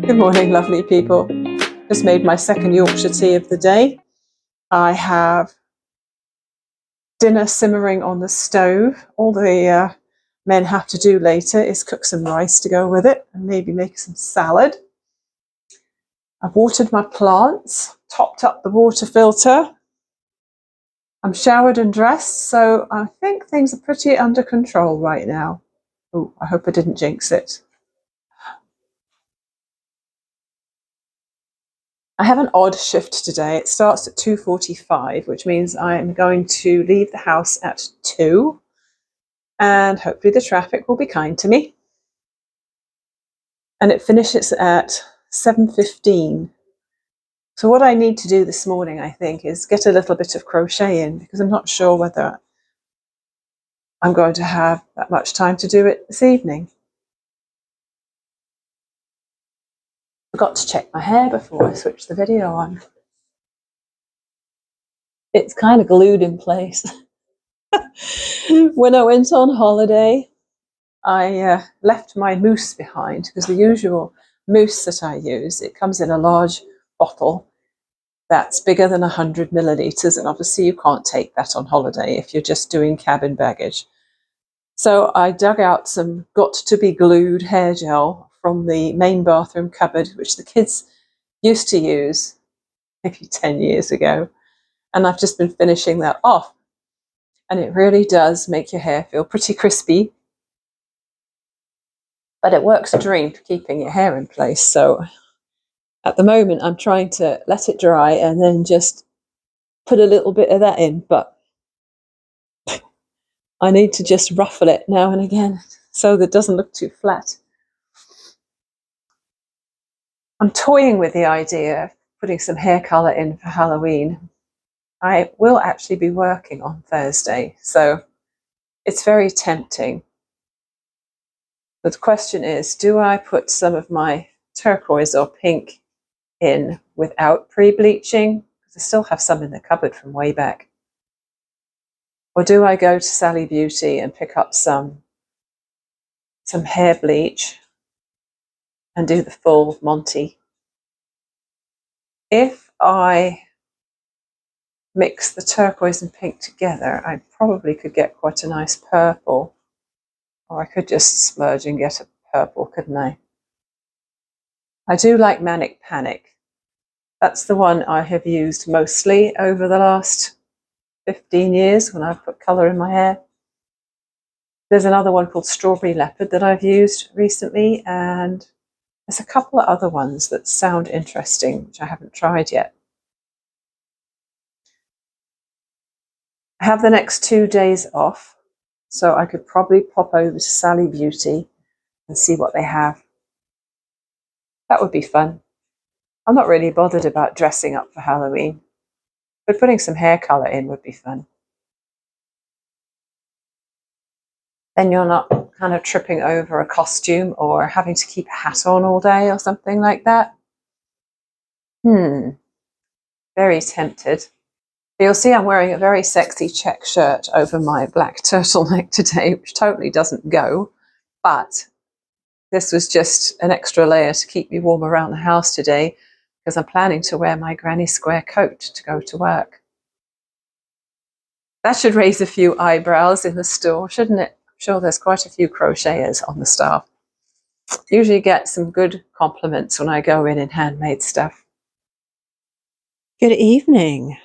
Good morning, lovely people. Just made my second Yorkshire tea of the day. I have dinner simmering on the stove. All the men have to do later is cook some rice to go with it and maybe make some salad. I've watered my plants, topped up the water filter. I'm showered and dressed, so I think things are pretty under control right now. Oh, I hope I didn't jinx it. I have an odd shift today. It starts at 2:45, which means I'm going to leave the house at 2, and hopefully the traffic will be kind to me. And it finishes at 7:15. So what I need to do this morning, I think, is get a little bit of crochet in, because I'm not sure whether I'm going to have that much time to do it this evening. Forgot to check my hair before I switch the video on. It's kind of glued in place. When I went on holiday, I left my mousse behind, because the usual mousse that I use, it comes in a large bottle that's bigger than 100 millilitres, and obviously you can't take that on holiday if you're just doing cabin baggage. So I dug out some got-to-be-glued hair gel from the main bathroom cupboard, which the kids used to use maybe 10 years ago, and I've just been finishing that off. And it really does make your hair feel pretty crispy, but it works a dream for keeping your hair in place. So at the moment I'm trying to let it dry and then just put a little bit of that in, but I need to just ruffle it now and again so that it doesn't look too flat. I'm toying with the idea of putting some hair colour in for Halloween. I will actually be working on Thursday, so it's very tempting. But the question is, do I put some of my turquoise or pink in without pre-bleaching? Because I still have some in the cupboard from way back. Or do I go to Sally Beauty and pick up some hair bleach and do the full Monty? If I mix the turquoise and pink together, I probably could get quite a nice purple. Or I could just splurge and get a purple, couldn't I? I do like Manic Panic. That's the one I have used mostly over the last 15 years when I've put colour in my hair. There's another one called Strawberry Leopard that I've used recently, and there's a couple of other ones that sound interesting, which I haven't tried yet. I have the next 2 days off, so I could probably pop over to Sally Beauty and see what they have. That would be fun. I'm not really bothered about dressing up for Halloween, but putting some hair colour in would be fun. Then you're not kind of tripping over a costume or having to keep a hat on all day or something like that. Very tempted. You'll see I'm wearing a very sexy check shirt over my black turtleneck today, which totally doesn't go, but this was just an extra layer to keep me warm around the house today, because I'm planning to wear my granny square coat to go to work. That should raise a few eyebrows in the store, shouldn't it? I'm sure there's quite a few crocheters on the staff. Usually get some good compliments when I go in handmade stuff. Good evening.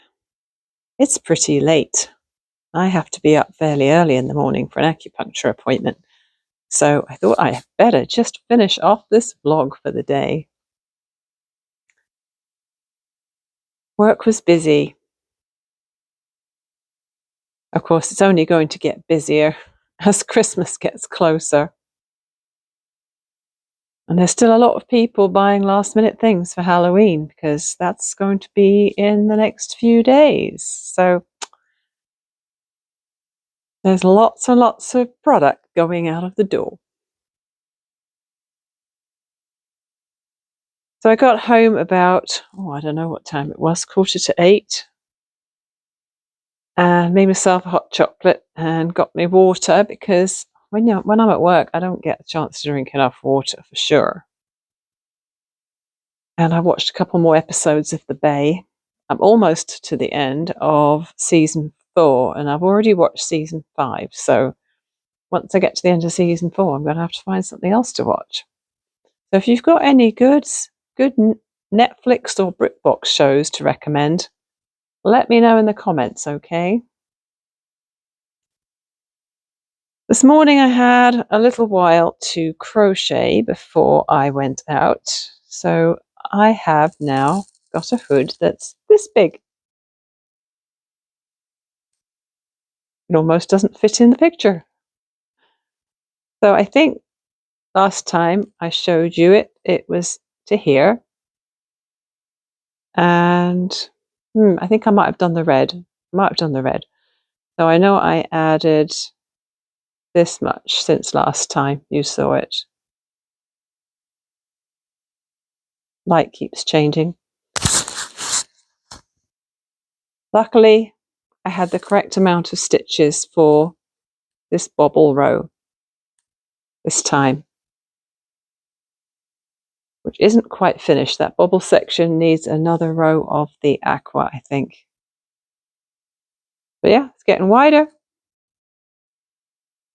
It's pretty late. I have to be up fairly early in the morning for an acupuncture appointment, so I thought I better just finish off this vlog for the day. Work was busy. Of course, it's only going to get busier as Christmas gets closer. And there's still a lot of people buying last-minute things for Halloween, because that's going to be in the next few days. So there's lots and lots of product going out of the door. So I got home about, I don't know what time it was, 7:45. And made myself a hot chocolate and got me water, because when I'm at work, I don't get a chance to drink enough water for sure. And I watched a couple more episodes of The Bay. I'm almost to the end of season 4, and I've already watched season 5. So once I get to the end of season 4, I'm going to have to find something else to watch. So if you've got any good Netflix or BritBox shows to recommend, let me know in the comments, okay? This morning I had a little while to crochet before I went out. So I have now got a hood that's this big. It almost doesn't fit in the picture. So I think last time I showed you it was to here. And I think I might have done the red. So I know I added this much since last time you saw it. Light keeps changing. Luckily, I had the correct amount of stitches for this bobble row this time, which isn't quite finished. That bobble section needs another row of the aqua, I think. But yeah, it's getting wider.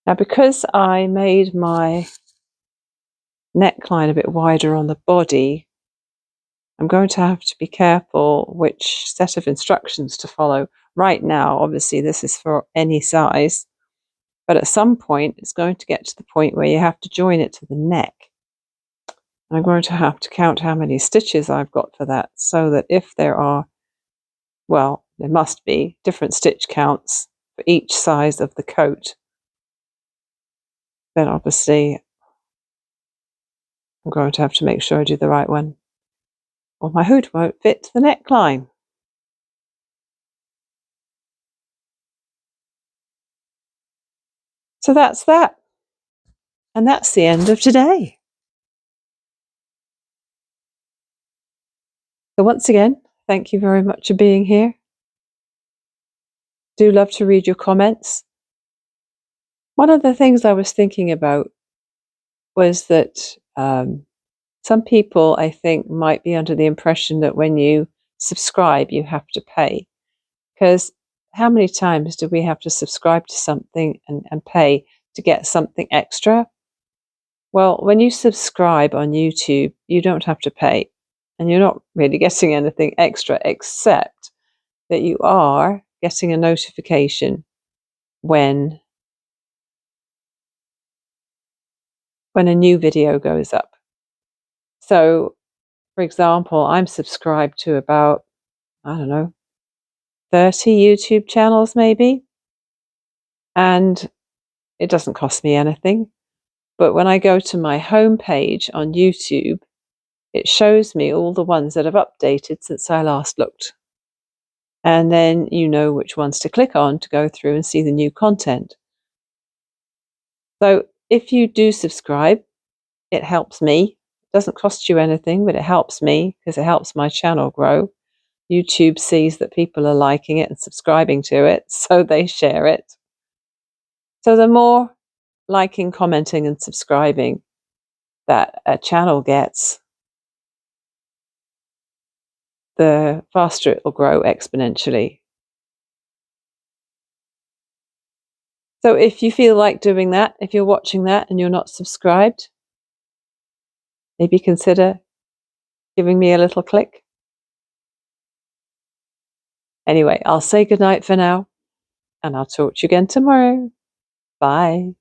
Now, because I made my neckline a bit wider on the body, I'm going to have to be careful which set of instructions to follow. Right now, obviously, this is for any size, but at some point, it's going to get to the point where you have to join it to the neck. I'm going to have to count how many stitches I've got for that, so that if there are, well, there must be different stitch counts for each size of the coat, then obviously I'm going to have to make sure I do the right one, or my hood won't fit the neckline. So that's that. And that's the end of today. So once again, thank you very much for being here. Do love to read your comments. One of the things I was thinking about was that some people, I think, might be under the impression that when you subscribe, you have to pay. Because how many times do we have to subscribe to something and pay to get something extra? Well, when you subscribe on YouTube, you don't have to pay. And you're not really getting anything extra, except that you are getting a notification when a new video goes up. So, for example, I'm subscribed to about, I don't know, 30 YouTube channels maybe. And it doesn't cost me anything. But when I go to my home page on YouTube, it shows me all the ones that have updated since I last looked. And then you know which ones to click on to go through and see the new content. So if you do subscribe, it helps me. It doesn't cost you anything, but it helps me because it helps my channel grow. YouTube sees that people are liking it and subscribing to it, so they share it. So the more liking, commenting, and subscribing that a channel gets, the faster it will grow exponentially. So if you feel like doing that, if you're watching that and you're not subscribed, maybe consider giving me a little click. Anyway, I'll say goodnight for now, and I'll talk to you again tomorrow. Bye.